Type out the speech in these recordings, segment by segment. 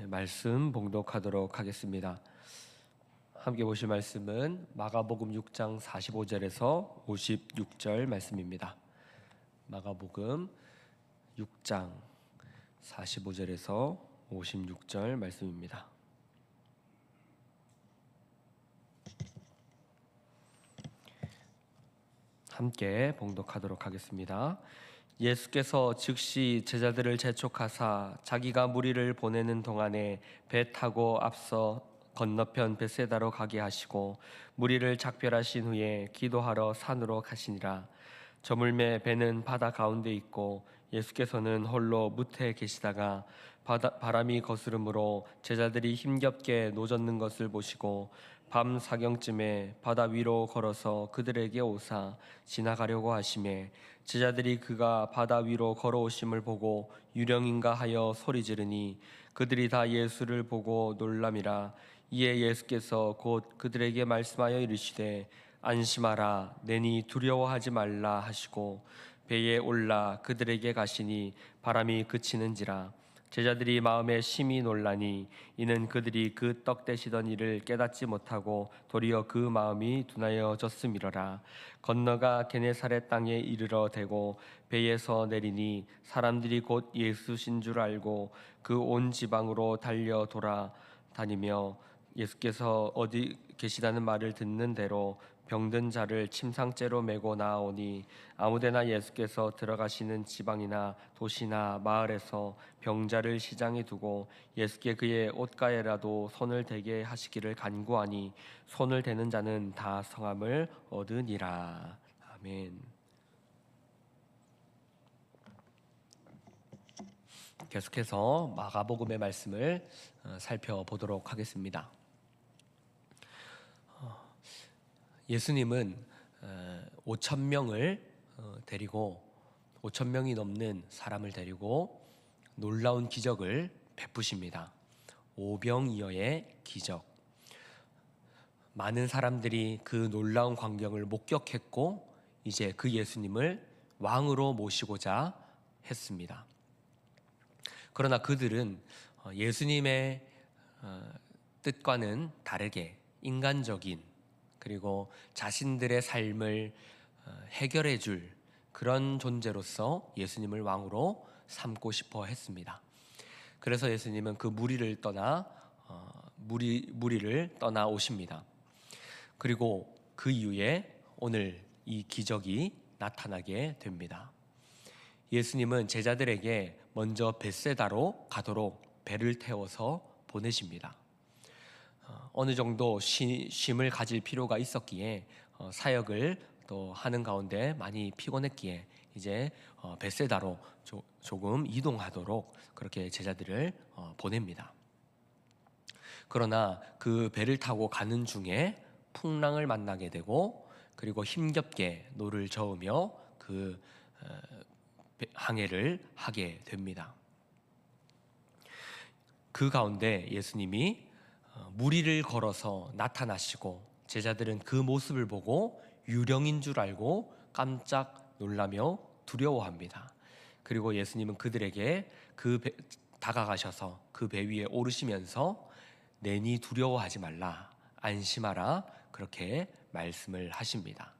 말씀 봉독하도록 하겠습니다. 함께 보실 말씀은 마가복음 6장 45절에서 56절 말씀입니다. 마가복음 6장 45절에서 56절 말씀입니다. 함께 봉독하도록 하겠습니다. 예수께서 즉시 제자들을 재촉하사 자기가 무리를 보내는 동안에 배 타고 앞서 건너편 벳세다로 가게 하시고 무리를 작별하신 후에 기도하러 산으로 가시니라. 저물매 배는 바다 가운데 있고 예수께서는 홀로 무태에 계시다가 바람이 거스름으로 제자들이 힘겹게 노젓는 것을 보시고 밤 사경쯤에 바다 위로 걸어서 그들에게 오사 지나가려고 하시매 제자들이 그가 바다 위로 걸어오심을 보고 유령인가 하여 소리 지르니 그들이 다 예수를 보고 놀람이라. 이에 예수께서 곧 그들에게 말씀하여 이르시되 안심하라, 내니 두려워하지 말라 하시고 배에 올라 그들에게 가시니 바람이 그치는지라. 제자들이 마음에 심히 놀라니 이는 그들이 그 떡 떼시던 일을 깨닫지 못하고 도리어 그 마음이 둔하여졌음이로라. 건너가 게네사렛 땅에 이르러 대고 배에서 내리니 사람들이 곧 예수신 줄 알고 그 온 지방으로 달려 돌아다니며 예수께서 어디 계시다는 말을 듣는 대로 병든 자를 침상째로 메고 나아오니 아무데나 예수께서 들어가시는 지방이나 도시나 마을에서 병자를 시장에 두고 예수께 그의 옷가에라도 손을 대게 하시기를 간구하니 손을 대는 자는 다 성함을 얻으니라. 아멘. 계속해서 마가복음의 말씀을 살펴보도록 하겠습니다. 예수님은 5,000명을 데리고 5,000명이 넘는 사람을 데리고 놀라운 기적을 베푸십니다. 오병이어의 기적. 많은 사람들이 그 놀라운 광경을 목격했고 이제 그 예수님을 왕으로 모시고자 했습니다. 그러나 그들은 예수님의 뜻과는 다르게 인간적인 그리고 자신들의 삶을 해결해 줄 그런 존재로서 예수님을 왕으로 삼고 싶어 했습니다. 그래서 예수님은 그 무리를 떠나 오십니다. 그리고 그 이후에 오늘 이 기적이 나타나게 됩니다. 예수님은 제자들에게 먼저 벳세다로 가도록 배를 태워서 보내십니다. 어느 정도 쉼을 가질 필요가 있었기에 사역을 또 하는 가운데 많이 피곤했기에 이제 벳세다로 조금 이동하도록 그렇게 제자들을 보냅니다. 그러나 그 배를 타고 가는 중에 풍랑을 만나게 되고 그리고 힘겹게 노를 저으며 그 항해를 하게 됩니다. 그 가운데 예수님이 무리를 걸어서 나타나시고 제자들은 그 모습을 보고 유령인 줄 알고 깜짝 놀라며 두려워합니다. 그리고 예수님은 그들에게 다가가셔서 그 배 위에 오르시면서 내니 두려워하지 말라, 안심하라 그렇게 말씀을 하십니다.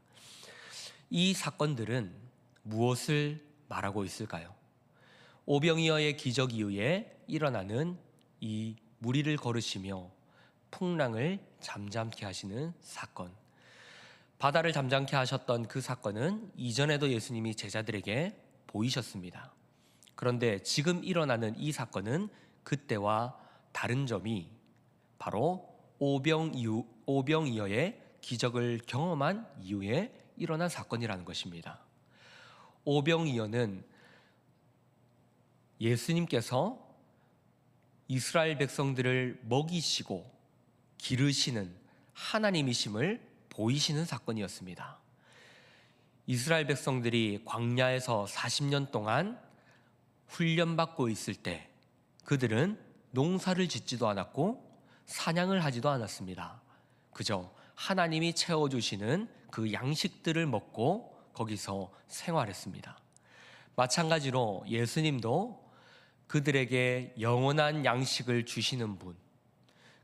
이 사건들은 무엇을 말하고 있을까요? 오병이어의 기적 이후에 일어나는 이 무리를 걸으시며 풍랑을 잠잠케 하시는 사건. 바다를 잠잠케 하셨던 그 사건은 이전에도 예수님이 제자들에게 보이셨습니다. 그런데 지금 일어나는 이 사건은 그때와 다른 점이 바로 오병이어의 기적을 경험한 이후에 일어난 사건이라는 것입니다. 오병이어는 예수님께서 이스라엘 백성들을 먹이시고 기르시는 하나님이심을 보이시는 사건이었습니다. 이스라엘 백성들이 광야에서 40년 동안 훈련받고 있을 때 그들은 농사를 짓지도 않았고 사냥을 하지도 않았습니다. 그저 하나님이 채워주시는 그 양식들을 먹고 거기서 생활했습니다. 마찬가지로 예수님도 그들에게 영원한 양식을 주시는 분,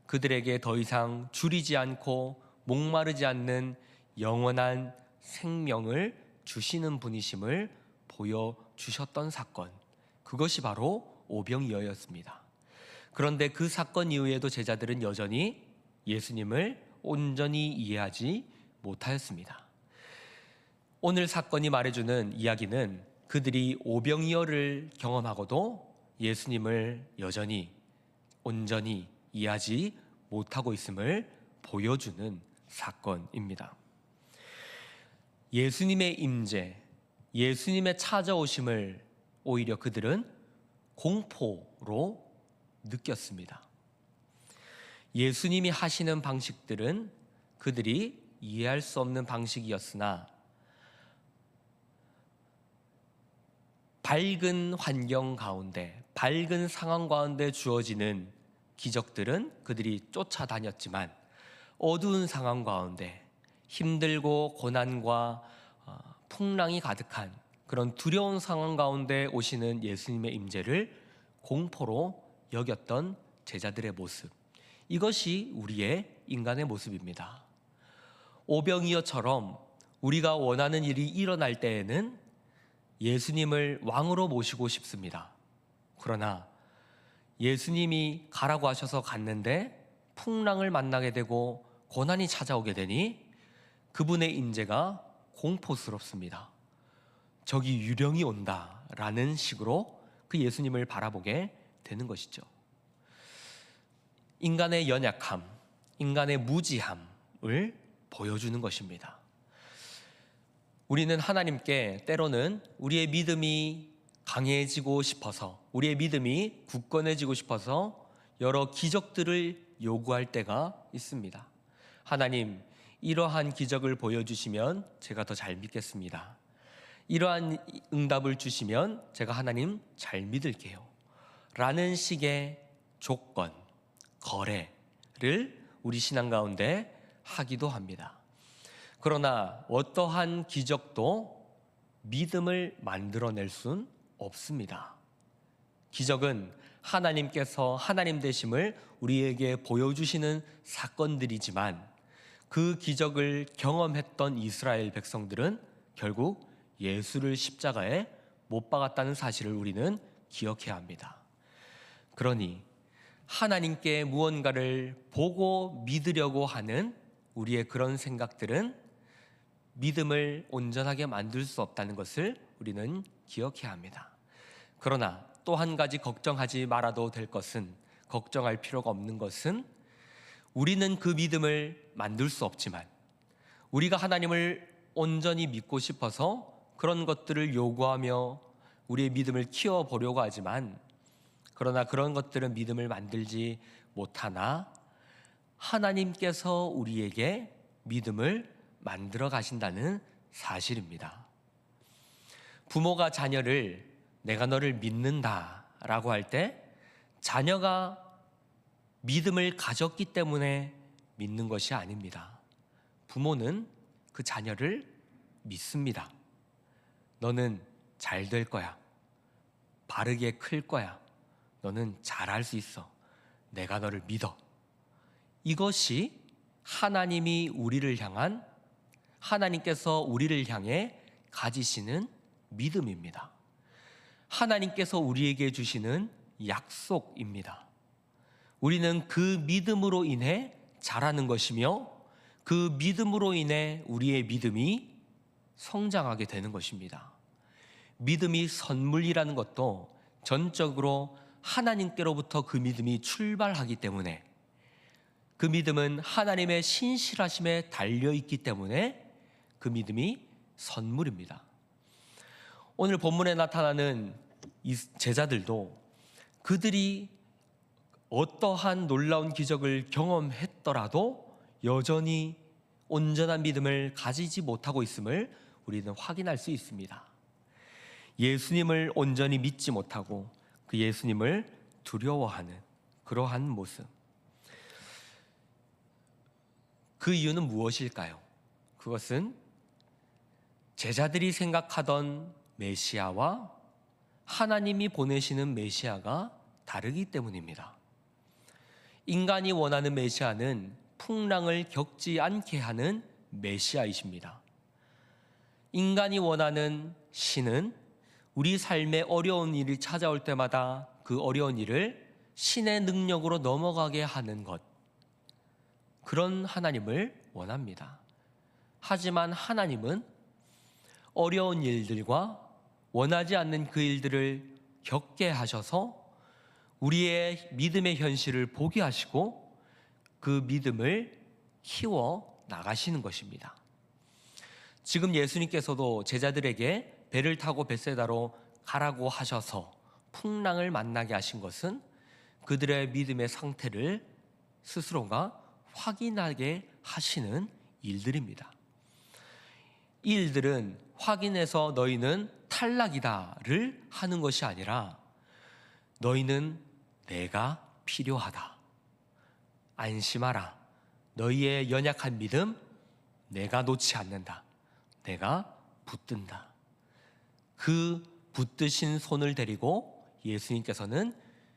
그들에게 더 이상 줄이지 않고 목마르지 않는 영원한 생명을 주시는 분이심을 보여주셨던 사건, 그것이 바로 오병이어였습니다. 그런데 그 사건 이후에도 제자들은 여전히 예수님을 온전히 이해하지 못하였습니다. 오늘 사건이 말해주는 이야기는 그들이 오병이어를 경험하고도 예수님을 여전히 온전히 이해하지 못하고 있음을 보여주는 사건입니다. 예수님의 임재, 예수님의 찾아오심을 오히려 그들은 공포로 느꼈습니다. 예수님이 하시는 방식들은 그들이 이해할 수 없는 방식이었으나 밝은 환경 가운데, 밝은 상황 가운데 주어지는 기적들은 그들이 쫓아다녔지만 어두운 상황 가운데 힘들고 고난과 풍랑이 가득한 그런 두려운 상황 가운데 오시는 예수님의 임재를 공포로 여겼던 제자들의 모습, 이것이 우리의 인간의 모습입니다. 오병이어처럼 우리가 원하는 일이 일어날 때에는 예수님을 왕으로 모시고 싶습니다. 그러나 예수님이 가라고 하셔서 갔는데 풍랑을 만나게 되고 고난이 찾아오게 되니 그분의 임재가 공포스럽습니다. 저기 유령이 온다라는 식으로 그 예수님을 바라보게 되는 것이죠. 인간의 연약함, 인간의 무지함을 보여주는 것입니다. 우리는 하나님께 때로는 우리의 믿음이 강해지고 싶어서, 우리의 믿음이 굳건해지고 싶어서 여러 기적들을 요구할 때가 있습니다. 하나님, 이러한 기적을 보여주시면 제가 더 잘 믿겠습니다. 이러한 응답을 주시면 제가 하나님 잘 믿을게요. 라는 식의 조건, 거래를 우리 신앙 가운데 하기도 합니다. 그러나 어떠한 기적도 믿음을 만들어낼 순 없습니다. 기적은 하나님께서 하나님 되심을 우리에게 보여주시는 사건들이지만 그 기적을 경험했던 이스라엘 백성들은 결국 예수를 십자가에 못 박았다는 사실을 우리는 기억해야 합니다. 그러니 하나님께 무언가를 보고 믿으려고 하는 우리의 그런 생각들은 믿음을 온전하게 만들 수 없다는 것을 우리는 기억해야 합니다. 그러나 또 한 가지 걱정하지 말아도 될 것은, 걱정할 필요가 없는 것은 우리는 그 믿음을 만들 수 없지만 우리가 하나님을 온전히 믿고 싶어서 그런 것들을 요구하며 우리의 믿음을 키워보려고 하지만 그러나 그런 것들은 믿음을 만들지 못하나 하나님께서 우리에게 믿음을 만들어 가신다는 사실입니다. 부모가 자녀를 내가 너를 믿는다 라고 할 때 자녀가 믿음을 가졌기 때문에 믿는 것이 아닙니다. 부모는 그 자녀를 믿습니다. 너는 잘 될 거야. 바르게 클 거야. 너는 잘할 수 있어. 내가 너를 믿어. 이것이 하나님이 우리를 향한, 하나님께서 우리를 향해 가지시는 믿음입니다. 하나님께서 우리에게 주시는 약속입니다. 우리는 그 믿음으로 인해 자라는 것이며 그 믿음으로 인해 우리의 믿음이 성장하게 되는 것입니다. 믿음이 선물이라는 것도 전적으로 하나님께로부터 그 믿음이 출발하기 때문에, 그 믿음은 하나님의 신실하심에 달려있기 때문에 그 믿음이 선물입니다. 오늘 본문에 나타나는 이 제자들도 그들이 어떠한 놀라운 기적을 경험했더라도 여전히 온전한 믿음을 가지지 못하고 있음을 우리는 확인할 수 있습니다. 예수님을 온전히 믿지 못하고 그 예수님을 두려워하는 그러한 모습. 그 이유는 무엇일까요? 그것은 제자들이 생각하던 메시아와 하나님이 보내시는 메시아가 다르기 때문입니다. 인간이 원하는 메시아는 풍랑을 겪지 않게 하는 메시아이십니다. 인간이 원하는 신은 우리 삶에 어려운 일이 찾아올 때마다 그 어려운 일을 신의 능력으로 넘어가게 하는 것, 그런 하나님을 원합니다. 하지만 하나님은 어려운 일들과 원하지 않는 그 일들을 겪게 하셔서 우리의 믿음의 현실을 보게 하시고 그 믿음을 키워 나가시는 것입니다. 지금 예수님께서도 제자들에게 배를 타고 벳세다로 가라고 하셔서 풍랑을 만나게 하신 것은 그들의 믿음의 상태를 스스로가 확인하게 하시는 일들입니다. 이 일들은 확인해서 너희는 탈락이다를 하는 것이 아니라 너희는 내가 필요하다. 안심하라. 너희의 연약한 믿음 내가 놓지 않는다. 내가 붙든다. 그 붙드신 손을 데리고 예수님께서는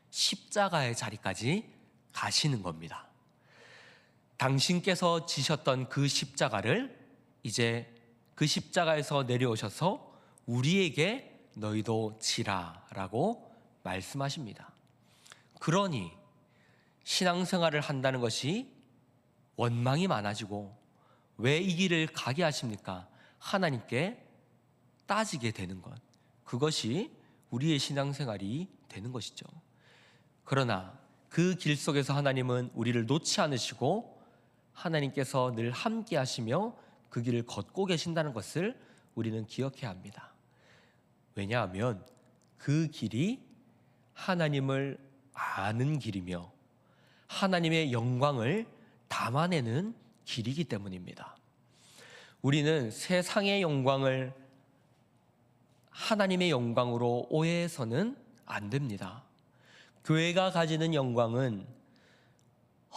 십자가의 자리까지 가시는 겁니다. 당신께서 지셨던 그 십자가를 이제 그 십자가에서 내려오셔서 우리에게 너희도 지라라고 말씀하십니다. 그러니 신앙생활을 한다는 것이 원망이 많아지고 왜 이 길을 가게 하십니까? 하나님께 따지게 되는 것, 그것이 우리의 신앙생활이 되는 것이죠. 그러나 그 길 속에서 하나님은 우리를 놓지 않으시고 하나님께서 늘 함께 하시며 그 길을 걷고 계신다는 것을 우리는 기억해야 합니다. 왜냐하면 그 길이 하나님을 아는 길이며 하나님의 영광을 담아내는 길이기 때문입니다. 우리는 세상의 영광을 하나님의 영광으로 오해해서는 안 됩니다. 교회가 가지는 영광은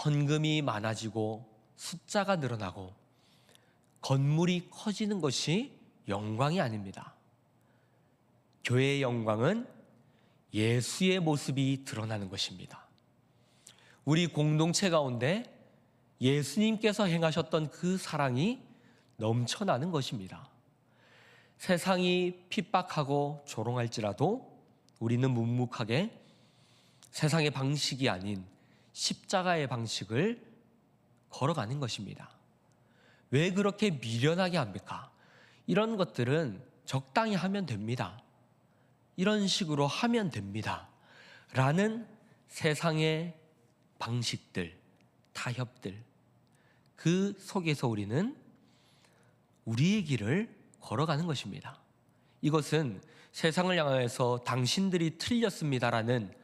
헌금이 많아지고 숫자가 늘어나고 건물이 커지는 것이 영광이 아닙니다. 교회의 영광은 예수의 모습이 드러나는 것입니다. 우리 공동체 가운데 예수님께서 행하셨던 그 사랑이 넘쳐나는 것입니다. 세상이 핍박하고 조롱할지라도 우리는 묵묵하게 세상의 방식이 아닌 십자가의 방식을 걸어가는 것입니다. 왜 그렇게 미련하게 합니까? 이런 것들은 적당히 하면 됩니다. 이런 식으로 하면 됩니다. 라는 세상의 방식들, 타협들, 그 속에서 우리는 우리의 길을 걸어가는 것입니다. 이것은 세상을 향해서 당신들이 틀렸습니다라는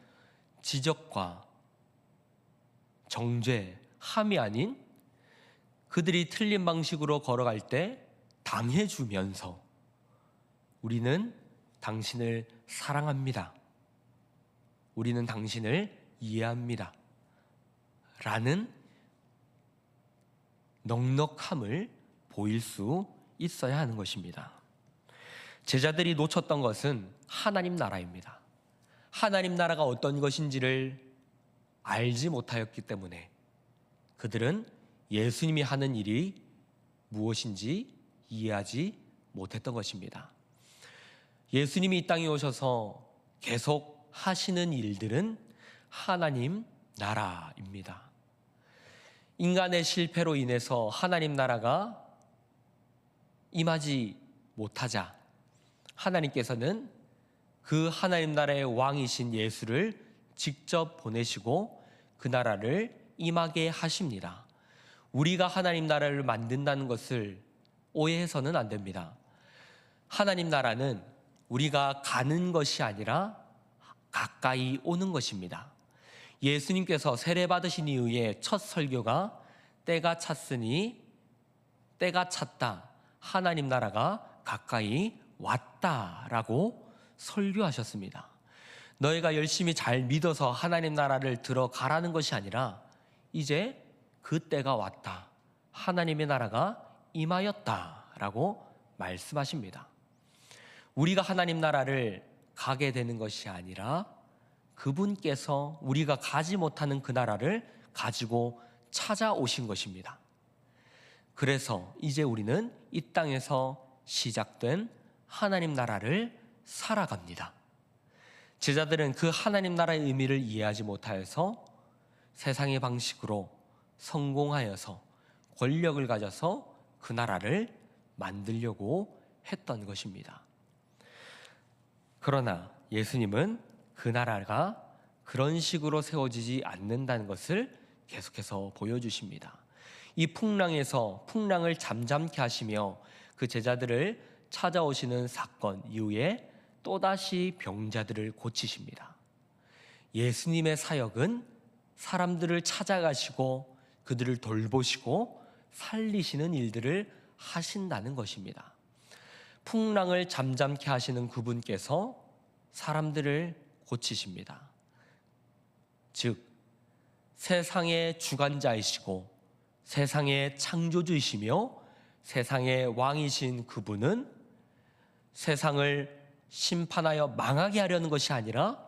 지적과 정죄, 함이 아닌 그들이 틀린 방식으로 걸어갈 때 당해주면서 우리는 당신을 사랑합니다. 우리는 당신을 이해합니다. 라는 넉넉함을 보일 수 있어야 하는 것입니다. 제자들이 놓쳤던 것은 하나님 나라입니다. 하나님 나라가 어떤 것인지를 알지 못하였기 때문에 그들은 예수님이 하는 일이 무엇인지 이해하지 못했던 것입니다. 예수님이 이 땅에 오셔서 계속 하시는 일들은 하나님 나라입니다. 인간의 실패로 인해서 하나님 나라가 임하지 못하자 하나님께서는 그 하나님 나라의 왕이신 예수를 직접 보내시고 그 나라를 임하게 하십니다. 우리가 하나님 나라를 만든다는 것을 오해해서는 안 됩니다. 하나님 나라는 우리가 가는 것이 아니라 가까이 오는 것입니다. 예수님께서 세례받으신 이후에 첫 설교가 때가 찼으니 때가 찼다. 하나님 나라가 가까이 왔다라고 설교하셨습니다. 너희가 열심히 잘 믿어서 하나님 나라를 들어가라는 것이 아니라 이제 그 때가 왔다. 하나님의 나라가 임하였다라고 말씀하십니다. 우리가 하나님 나라를 가게 되는 것이 아니라 그분께서 우리가 가지 못하는 그 나라를 가지고 찾아오신 것입니다. 그래서 이제 우리는 이 땅에서 시작된 하나님 나라를 살아갑니다. 제자들은 그 하나님 나라의 의미를 이해하지 못하여서 세상의 방식으로 성공하여서 권력을 가져서 그 나라를 만들려고 했던 것입니다. 그러나 예수님은 그 나라가 그런 식으로 세워지지 않는다는 것을 계속해서 보여주십니다. 이 풍랑에서 풍랑을 잠잠케 하시며 그 제자들을 찾아오시는 사건 이후에 또다시 병자들을 고치십니다. 예수님의 사역은 사람들을 찾아가시고 그들을 돌보시고 살리시는 일들을 하신다는 것입니다. 풍랑을 잠잠케 하시는 그분께서 사람들을 고치십니다. 즉 세상의 주관자이시고 세상의 창조주이시며 세상의 왕이신 그분은 세상을 심판하여 망하게 하려는 것이 아니라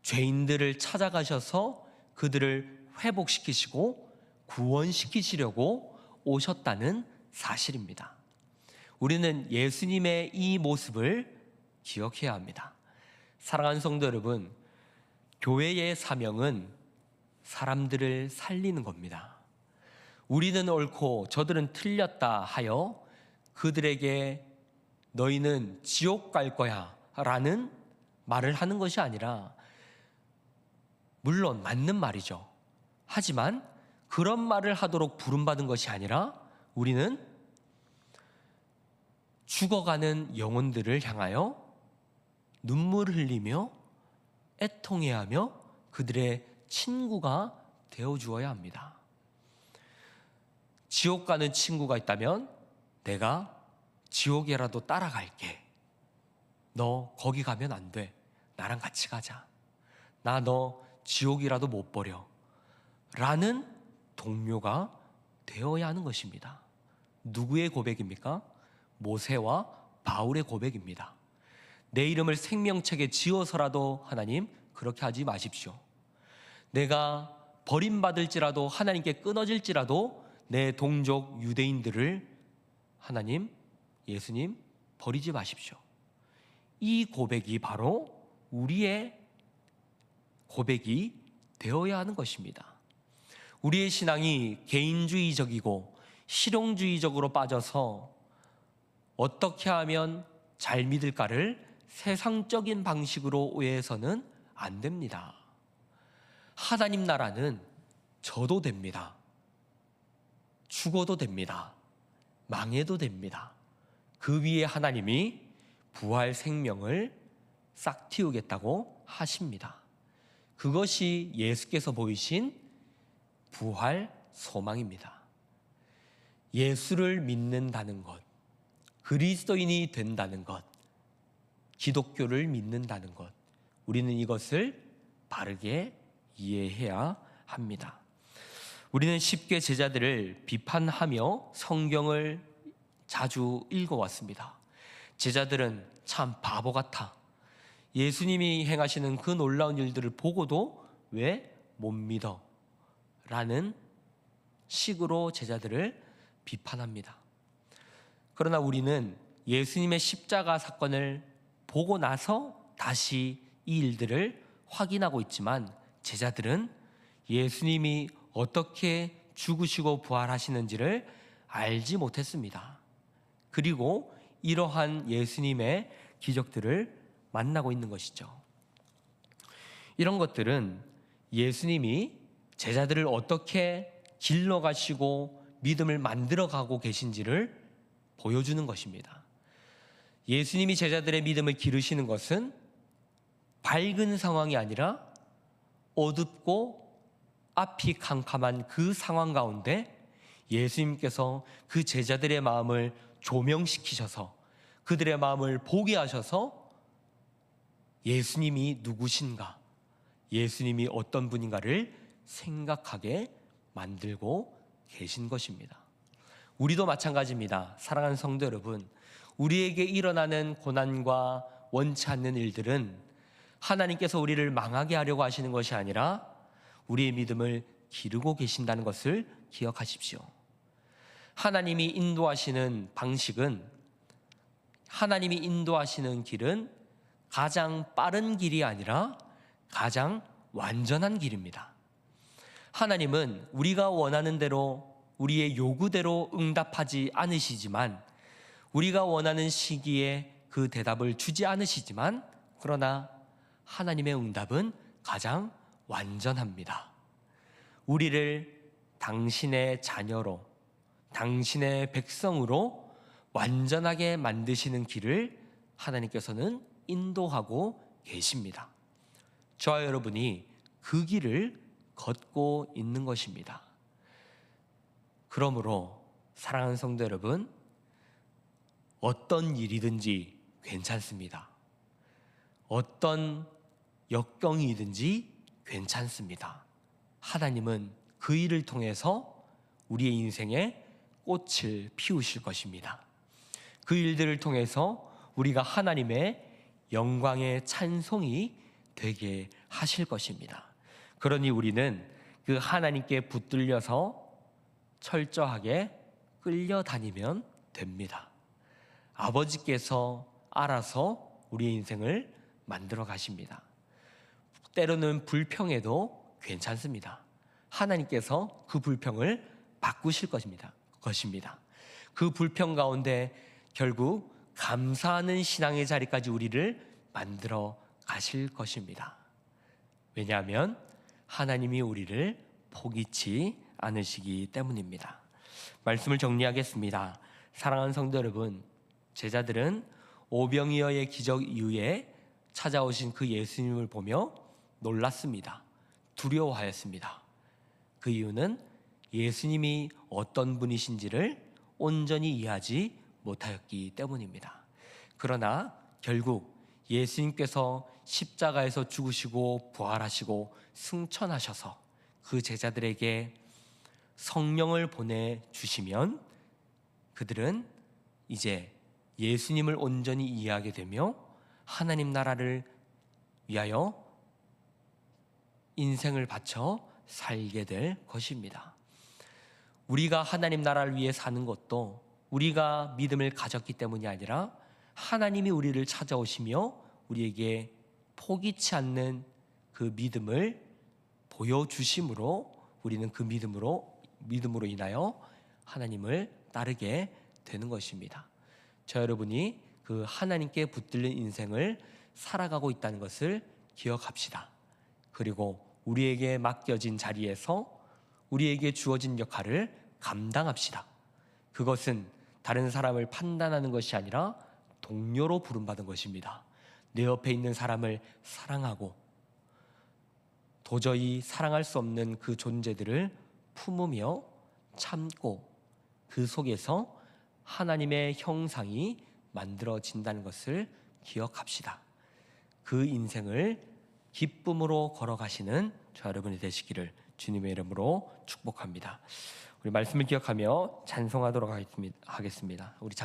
죄인들을 찾아가셔서 그들을 회복시키시고 구원시키시려고 오셨다는 사실입니다. 우리는 예수님의 이 모습을 기억해야 합니다. 사랑하는 성도 여러분, 교회의 사명은 사람들을 살리는 겁니다. 우리는 옳고 저들은 틀렸다 하여 그들에게 너희는 지옥 갈 거야 라는 말을 하는 것이 아니라, 물론 맞는 말이죠. 하지만 그런 말을 하도록 부름받은 것이 아니라 우리는 죽어가는 영혼들을 향하여 눈물을 흘리며 애통해야 하며 그들의 친구가 되어주어야 합니다. 지옥 가는 친구가 있다면 내가 지옥에라도 따라갈게. 너 거기 가면 안 돼. 나랑 같이 가자. 나 너 지옥이라도 못 버려. 라는 동료가 되어야 하는 것입니다. 누구의 고백입니까? 모세와 바울의 고백입니다. 내 이름을 생명책에 지어서라도 하나님 그렇게 하지 마십시오. 내가 버림받을지라도 하나님께 끊어질지라도 내 동족 유대인들을 하나님, 예수님 버리지 마십시오. 이 고백이 바로 우리의 고백이 되어야 하는 것입니다. 우리의 신앙이 개인주의적이고 실용주의적으로 빠져서 어떻게 하면 잘 믿을까를 세상적인 방식으로 오해해서는 안 됩니다. 하나님 나라는 져도 됩니다. 죽어도 됩니다. 망해도 됩니다. 그 위에 하나님이 부활 생명을 싹 틔우겠다고 하십니다. 그것이 예수께서 보이신 부활 소망입니다. 예수를 믿는다는 것, 그리스도인이 된다는 것, 기독교를 믿는다는 것, 우리는 이것을 바르게 이해해야 합니다. 우리는 쉽게 제자들을 비판하며 성경을 자주 읽어왔습니다. 제자들은 참 바보 같아. 예수님이 행하시는 그 놀라운 일들을 보고도 왜 못 믿어? 라는 식으로 제자들을 비판합니다. 그러나 우리는 예수님의 십자가 사건을 보고 나서 다시 이 일들을 확인하고 있지만 제자들은 예수님이 어떻게 죽으시고 부활하시는지를 알지 못했습니다. 그리고 이러한 예수님의 기적들을 만나고 있는 것이죠. 이런 것들은 예수님이 제자들을 어떻게 길러가시고 믿음을 만들어가고 계신지를 보여주는 것입니다. 예수님이 제자들의 믿음을 기르시는 것은 밝은 상황이 아니라 어둡고 앞이 캄캄한 그 상황 가운데 예수님께서 그 제자들의 마음을 조명시키셔서 그들의 마음을 보게 하셔서 예수님이 누구신가, 예수님이 어떤 분인가를 생각하게 만들고 계신 것입니다. 우리도 마찬가지입니다. 사랑하는 성도 여러분, 우리에게 일어나는 고난과 원치 않는 일들은 하나님께서 우리를 망하게 하려고 하시는 것이 아니라 우리의 믿음을 기르고 계신다는 것을 기억하십시오. 하나님이 인도하시는 방식은, 하나님이 인도하시는 길은 가장 빠른 길이 아니라 가장 완전한 길입니다. 하나님은 우리가 원하는 대로, 우리의 요구대로 응답하지 않으시지만, 우리가 원하는 시기에 그 대답을 주지 않으시지만, 그러나 하나님의 응답은 가장 완전합니다. 우리를 당신의 자녀로, 당신의 백성으로 완전하게 만드시는 길을 하나님께서는 인도하고 계십니다. 저와 여러분이 그 길을 걷고 있는 것입니다. 그러므로 사랑하는 성도 여러분, 어떤 일이든지 괜찮습니다. 어떤 역경이든지 괜찮습니다. 하나님은 그 일을 통해서 우리의 인생에 꽃을 피우실 것입니다. 그 일들을 통해서 우리가 하나님의 영광의 찬송이 되게 하실 것입니다. 그러니 우리는 그 하나님께 붙들려서 철저하게 끌려다니면 됩니다. 아버지께서 알아서 우리의 인생을 만들어 가십니다. 때로는 불평해도 괜찮습니다. 하나님께서 그 불평을 바꾸실 것입니다. 그 불평 가운데 결국 감사하는 신앙의 자리까지 우리를 만들어 가실 것입니다. 왜냐하면 하나님이 우리를 포기치 않으시기 때문입니다. 말씀을 정리하겠습니다. 사랑하는 성도 여러분, 제자들은 오병이어의 기적 이후에 찾아오신 그 예수님을 보며 놀랐습니다. 두려워하였습니다. 그 이유는 예수님이 어떤 분이신지를 온전히 이해하지 못하였기 때문입니다. 그러나 결국 예수님께서 십자가에서 죽으시고 부활하시고 승천하셔서 그 제자들에게 성령을 보내주시면 그들은 이제 예수님을 온전히 이해하게 되며 하나님 나라를 위하여 인생을 바쳐 살게 될 것입니다. 우리가 하나님 나라를 위해 사는 것도 우리가 믿음을 가졌기 때문이 아니라 하나님이 우리를 찾아오시며 우리에게 포기치 않는 그 믿음을 보여주심으로 우리는 그 믿음으로 인하여 하나님을 따르게 되는 것입니다. 저 여러분이 그 하나님께 붙들린 인생을 살아가고 있다는 것을 기억합시다. 그리고 우리에게 맡겨진 자리에서 우리에게 주어진 역할을 감당합시다. 그것은 다른 사람을 판단하는 것이 아니라 동료로 부름받은 것입니다. 내 옆에 있는 사람을 사랑하고 도저히 사랑할 수 없는 그 존재들을 품으며 참고 그 속에서 하나님의 형상이 만들어진다는 것을 기억합시다. 그 인생을 기쁨으로 걸어가시는 저 여러분이 되시기를 주님의 이름으로 축복합니다. 우리 말씀을 기억하며 찬송하도록 하겠습니다. 우리